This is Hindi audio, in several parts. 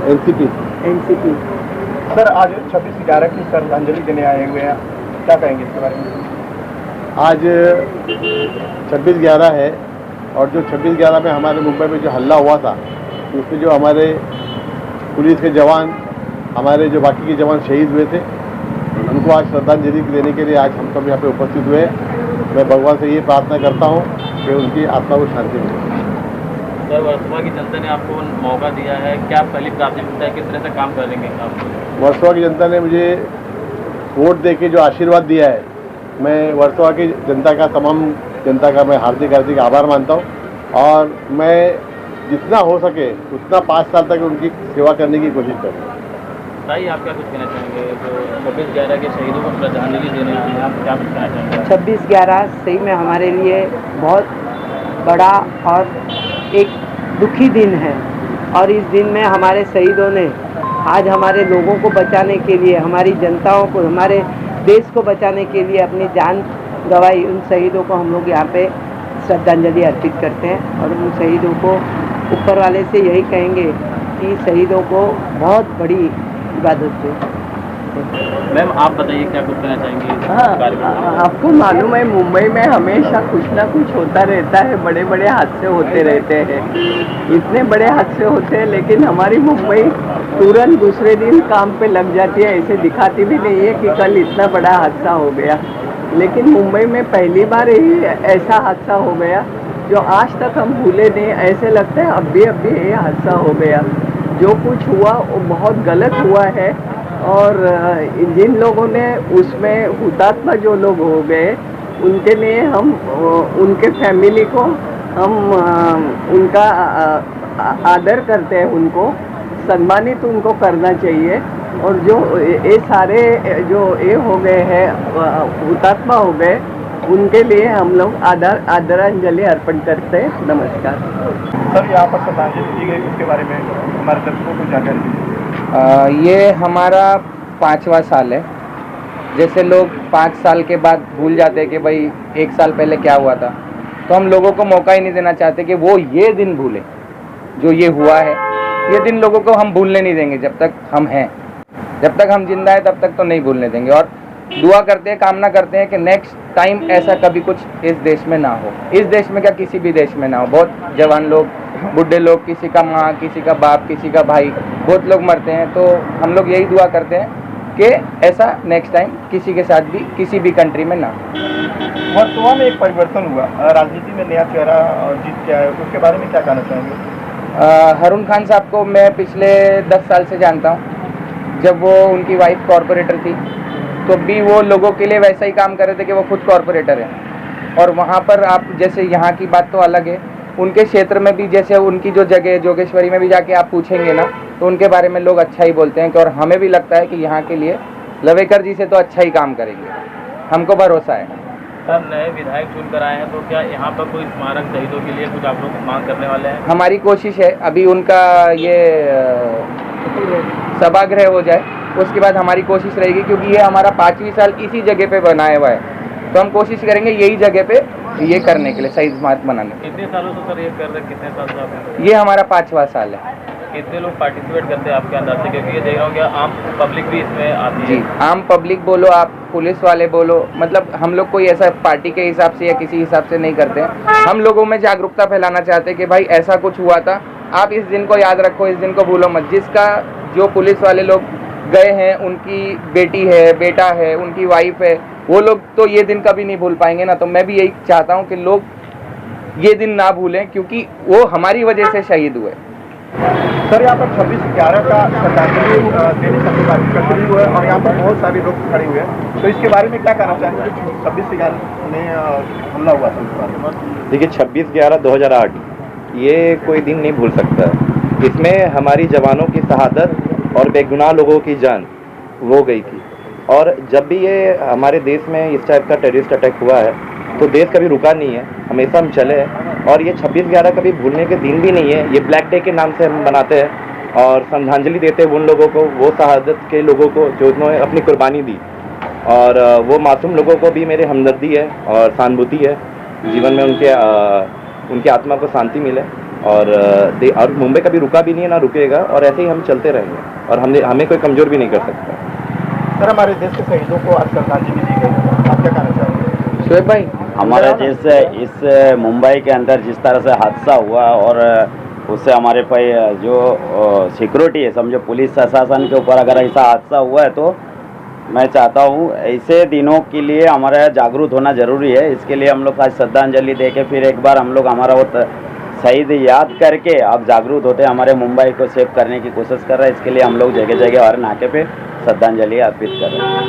एनसीपी। एनसीपी। सर आज 26/11 की श्रद्धांजलि देने आए हुए हैं, क्या कहेंगे इसके बारे में? आज 26/11 है और जो 26/11 में हमारे मुंबई में जो हल्ला हुआ था उसमें जो हमारे पुलिस के जवान, हमारे जो बाकी के जवान शहीद हुए थे, उनको आज श्रद्धांजलि देने के लिए आज हम सब यहाँ पे उपस्थित हुए हैं। मैं भगवान से ये प्रार्थना करता हूँ कि उनकी आत्मा को शांति मिले। सर, वर्सोवा की जनता ने आपको मौका दिया है, क्या पहली प्राथमिकता है, किस तरह से काम करेंगे आप? वर्सोवा की जनता ने मुझे वोट दे के जो आशीर्वाद दिया है, मैं वर्सोवा की जनता का, तमाम जनता का मैं हार्दिक आभार मानता हूँ और मैं जितना हो सके उतना 5 साल तक उनकी सेवा करने की कोशिश करूँगा। भाई, आप क्या कुछ कहना चाहेंगे जो 26/11 के शहीदों को श्रद्धांजलि देने आए हैं, आप क्या कुछ कहना चाहेंगे? 26/11 सही में हमारे लिए बहुत बड़ा और एक दुखी दिन है और इस दिन में हमारे शहीदों ने आज हमारे लोगों को बचाने के लिए, हमारी जनताओं को, हमारे देश को बचाने के लिए अपनी जान गंवाई। उन शहीदों को हम लोग यहाँ पे श्रद्धांजलि अर्पित करते हैं और उन शहीदों को ऊपर वाले से यही कहेंगे कि शहीदों को बहुत बड़ी इबादत है। मैम, आप बताइए क्या कुछ कहना चाहेंगे? आपको मालूम है मुंबई में हमेशा कुछ ना कुछ होता रहता है, बड़े बड़े हादसे होते रहते हैं, इतने बड़े हादसे होते हैं, लेकिन हमारी मुंबई तुरंत दूसरे दिन काम पे लग जाती है। ऐसे दिखाती भी नहीं है कि कल इतना बड़ा हादसा हो गया, लेकिन मुंबई में पहली बार ही ऐसा हादसा हो गया जो आज तक हम भूले नहीं। ऐसे लगता है अब भी ये हादसा हो गया। जो कुछ हुआ वो बहुत गलत हुआ है और जिन लोगों ने उसमें हुतात्मा जो लोग हो गए उनके लिए हम, उनके फैमिली को हम उनका आदर करते हैं, उनको सम्मानित उनको करना चाहिए। और जो ये सारे जो ये हो गए हैं, हुतात्मा हो गए, उनके लिए हम लोग आदरांजलि अर्पण करते हैं। नमस्कार। सर, यहाँ पर श्रद्धांजलि दी गई, उसके बारे में हमारे दर्शकों को जानकारी दीजिए। ये हमारा 5वां साल है। जैसे लोग 5 साल के बाद भूल जाते हैं कि भाई 1 साल पहले क्या हुआ था, तो हम लोगों को मौका ही नहीं देना चाहते कि वो ये दिन भूलें जो ये हुआ है। ये दिन लोगों को हम भूलने नहीं देंगे। जब तक हम हैं, जब तक हम जिंदा हैं, तब तक तो नहीं भूलने देंगे। और दुआ करते हैं, कामना करते हैं कि नेक्स्ट टाइम ऐसा कभी कुछ इस देश में ना हो। इस देश में क्या, किसी भी देश में ना हो। बहुत जवान लोग, बुढ़े लोग, किसी का माँ, किसी का बाप, किसी का भाई, बहुत लोग मरते हैं। तो हम लोग यही दुआ करते हैं कि ऐसा नेक्स्ट टाइम किसी के साथ भी, किसी भी कंट्री में ना हो। वर्सोवा में एक परिवर्तन हुआ, राजनीति में नया चेहरा जीत के आया, उसके बारे में क्या कहना चाहेंगे? हारून खान साहब को मैं पिछले 10 साल से जानता हूँ। जब वो, उनकी वाइफ कॉरपोरेटर थी, तो भी वो लोगों के लिए वैसा ही काम कर रहे थे कि वो खुद कॉरपोरेटर है। और वहाँ पर आप, जैसे यहाँ की बात तो अलग है, उनके क्षेत्र में भी, जैसे उनकी जो जगह जोगेश्वरी में भी जाके आप पूछेंगे ना, तो उनके बारे में लोग अच्छा ही बोलते हैं। कि और हमें भी लगता है कि यहाँ के लिए लवेकर जी से तो अच्छा ही काम करेंगे, हमको भरोसा है। सर, नए विधायक चुनकर आए हैं, तो क्या यहाँ पर कोई स्मारक शहीदों के लिए कुछ आप लोग मांग करने वाले हैं? हमारी कोशिश है, अभी उनका ये सभागृह हो जाए, उसके बाद हमारी कोशिश रहेगी, क्योंकि ये हमारा 5वीं साल इसी जगह पे बनाया हुआ है, तो हम कोशिश करेंगे यही जगह पे ये करने के लिए, शहीद स्मारक बनाने। कितने सालों से सर ये कर रहे हैं? कितने साल से आप? ये हमारा 5वां साल है। कितने लोग पार्टिसिपेट करते हैं आपके अंदर से? क्योंकि ये देख रहा हूँ कि आम पब्लिक भी इसमें आती है। जी, आम पब्लिक बोलो, आप पुलिस वाले बोलो, मतलब हम लोग कोई ऐसा पार्टी के हिसाब से या किसी हिसाब से नहीं करते हैं। हम लोगों में जागरूकता फैलाना चाहते हैं कि भाई ऐसा कुछ हुआ था, आप इस दिन को याद रखो, इस दिन को भूलो मत। जिसका, जो पुलिस वाले लोग गए हैं, उनकी बेटी है, बेटा है, उनकी वाइफ है, वो लोग तो ये दिन कभी नहीं भूल पाएंगे ना। तो मैं भी यही चाहता हूँ कि लोग ये दिन ना भूलें, क्योंकि वो हमारी वजह से शहीद हुए। सर, यहाँ पर 26/11 का श्रद्धांजलि देने सबसे बात हुआ है और यहाँ पर बहुत सारे लोग खड़े हुए हैं, तो इसके बारे में क्या कहना चाहेंगे? 26/11 में हमला हुआ था, इसके बारे में। देखिए, 26/11/2008 ये कोई दिन नहीं भूल सकता। इसमें हमारी जवानों की शहादत और बेगुनाह लोगों की जान वो गई थी। और जब भी ये हमारे देश में इस टाइप का टेररिस्ट अटैक हुआ है, तो देश कभी रुका नहीं है, हमेशा हम चले हैं। और ये 26/11 कभी भूलने के दिन भी नहीं है, ये ब्लैक डे के नाम से हम बनाते हैं और श्रद्धांजलि देते हैं उन लोगों को, वो शहादत के लोगों को जो उन्होंने अपनी कुर्बानी दी। और वो मासूम लोगों को भी मेरे हमदर्दी है और सहानुभूति है, जीवन में उनके आत्मा को शांति मिले। और मुंबई कभी रुका भी नहीं है, ना रुकेगा, और ऐसे ही हम चलते रहेंगे, और हमें कोई कमज़ोर भी नहीं कर सकता। सर, हमारे देश के शहीदों को आज श्रद्धांजलि दी गई, आप क्या कहना चाहेंगे? शोएब भाई, हमारे इस मुंबई के अंदर जिस तरह से हादसा हुआ और उससे हमारे पे जो सिक्योरिटी है, समझो पुलिस प्रशासन के ऊपर अगर ऐसा हादसा हुआ है, तो मैं चाहता हूँ ऐसे दिनों के लिए हमारा जागरूक होना ज़रूरी है। इसके लिए हम लोग आज श्रद्धांजलि दे के फिर एक बार हम लोग हमारा वो शहीद याद करके अब जागरूक होते हमारे मुंबई को सेव करने की कोशिश कर रहे हैं। इसके लिए हम लोग जगह जगह हर नाके पे श्रद्धांजलि अर्पित कर रहे हैं।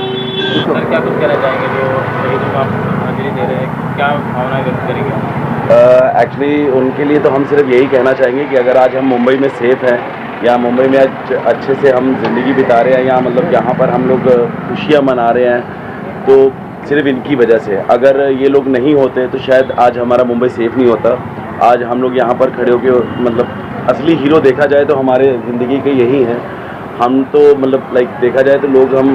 सर, क्या कुछ कहना चाहेंगे जो शहीदों को आप श्रद्धांजलि दे रहे हैं, क्या भावनाएं व्यक्त करेंगे? एक्चुअली उनके लिए तो हम सिर्फ यही कहना चाहेंगे कि अगर आज हम मुंबई में सेफ हैं, या मुंबई में आज अच्छे से हम ज़िंदगी बिता रहे हैं, या मतलब यहाँ पर हम लोग खुशियाँ मना रहे हैं, तो सिर्फ इनकी वजह से। अगर ये लोग नहीं होते तो शायद आज हमारा मुंबई सेफ नहीं होता। आज हम लोग यहाँ पर खड़े होकर, मतलब असली हीरो देखा जाए तो हमारे ज़िंदगी के यही हैं। हम तो मतलब लाइक देखा जाए तो लोग हम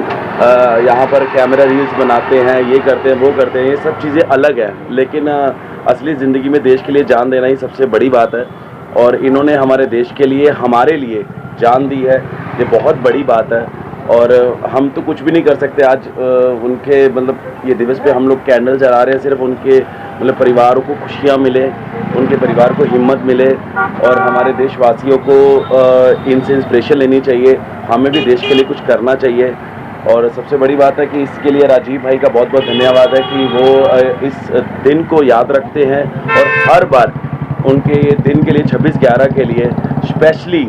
यहाँ पर कैमरा रील्स बनाते हैं, ये करते हैं, वो करते हैं, ये सब चीज़ें अलग हैं, लेकिन असली ज़िंदगी में देश के लिए जान देना ही सबसे बड़ी बात है। और इन्होंने हमारे देश के लिए, हमारे लिए जान दी है, ये बहुत बड़ी बात है। और हम तो कुछ भी नहीं कर सकते आज उनके मतलब ये दिवस पे हम लोग कैंडल जला रहे हैं, सिर्फ उनके मतलब परिवारों को खुशियाँ मिले, उनके परिवार को हिम्मत मिले, और हमारे देशवासियों को इनसे इंस्पिरेशन लेनी चाहिए। हमें भी देश के लिए कुछ करना चाहिए। और सबसे बड़ी बात है कि इसके लिए राजीव भाई का बहुत बहुत धन्यवाद है कि वो इस दिन को याद रखते हैं, और हर बार उनके दिन के लिए 26/11 के लिए स्पेशली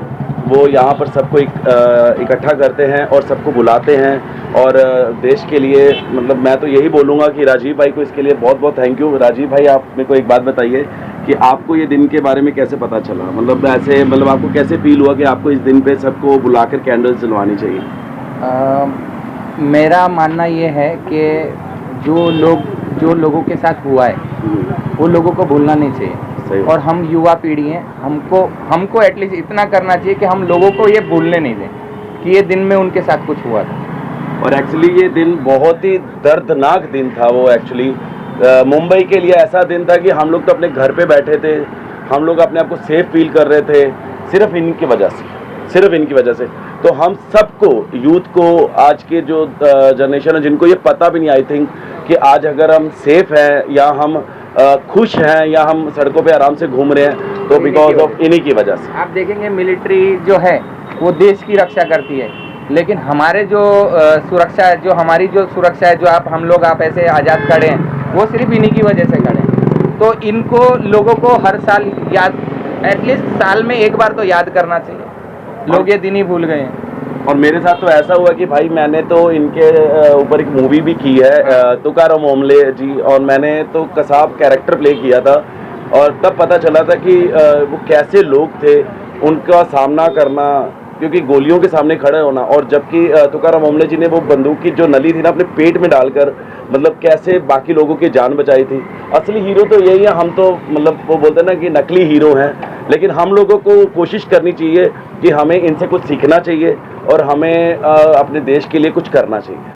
वो यहाँ पर सबको इकट्ठा करते हैं और सबको बुलाते हैं। और देश के लिए मतलब मैं तो यही बोलूँगा कि राजीव भाई को इसके लिए बहुत बहुत थैंक यू। राजीव भाई, आप मेरे को एक बात बताइए कि आपको ये दिन के बारे में कैसे पता चला? मतलब ऐसे मतलब आपको कैसे फील हुआ कि आपको इस दिन पे सबको बुलाकर कैंडल्स जलवानी चाहिए? मेरा मानना ये है कि जो लोगों के साथ हुआ है वो लोगों को भूलना नहीं चाहिए। और हम युवा पीढ़ी हैं, हमको एटलीस्ट इतना करना चाहिए कि हम लोगों को ये भूलने नहीं दें कि ये दिन में उनके साथ कुछ हुआ था। और एक्चुअली ये दिन बहुत ही दर्दनाक दिन था। वो एक्चुअली मुंबई के लिए ऐसा दिन था कि हम लोग तो अपने घर पे बैठे थे, हम लोग अपने आप को सेफ फील कर रहे थे, सिर्फ इनकी वजह से। तो हम सबको, यूथ को, आज के जो जनरेशन है जिनको ये पता भी नहीं आई थिंक कि आज अगर हम सेफ हैं या हम खुश हैं या हम सड़कों पे आराम से घूम रहे हैं, तो बिकॉज ऑफ इन्हीं की वजह से। आप देखेंगे मिलिट्री जो है वो देश की रक्षा करती है, लेकिन हमारे जो सुरक्षा है, जो हम लोग ऐसे आज़ाद खड़े हैं, वो सिर्फ इन्हीं की वजह से खड़े हैं। तो इनको लोगों को हर साल याद, एटलीस्ट साल में एक बार तो याद करना चाहिए। लोग ये दिन ही भूल गए हैं। और मेरे साथ तो ऐसा हुआ कि भाई मैंने तो इनके ऊपर एक मूवी भी की है, तुकाराम ओमले जी, और मैंने तो कसाब कैरेक्टर प्ले किया था। और तब पता चला था कि वो कैसे लोग थे, उनका सामना करना, क्योंकि गोलियों के सामने खड़े होना। और जबकि तुकाराम ओमले जी ने वो बंदूक की जो नली थी ना अपने पेट में डालकर मतलब कैसे बाकी लोगों की जान बचाई थी। असली हीरो तो यही है। हम तो मतलब वो बोलते हैं ना कि नकली हीरो हैं, लेकिन हम लोगों को कोशिश करनी चाहिए कि हमें इनसे कुछ सीखना चाहिए और हमें अपने देश के लिए कुछ करना चाहिए।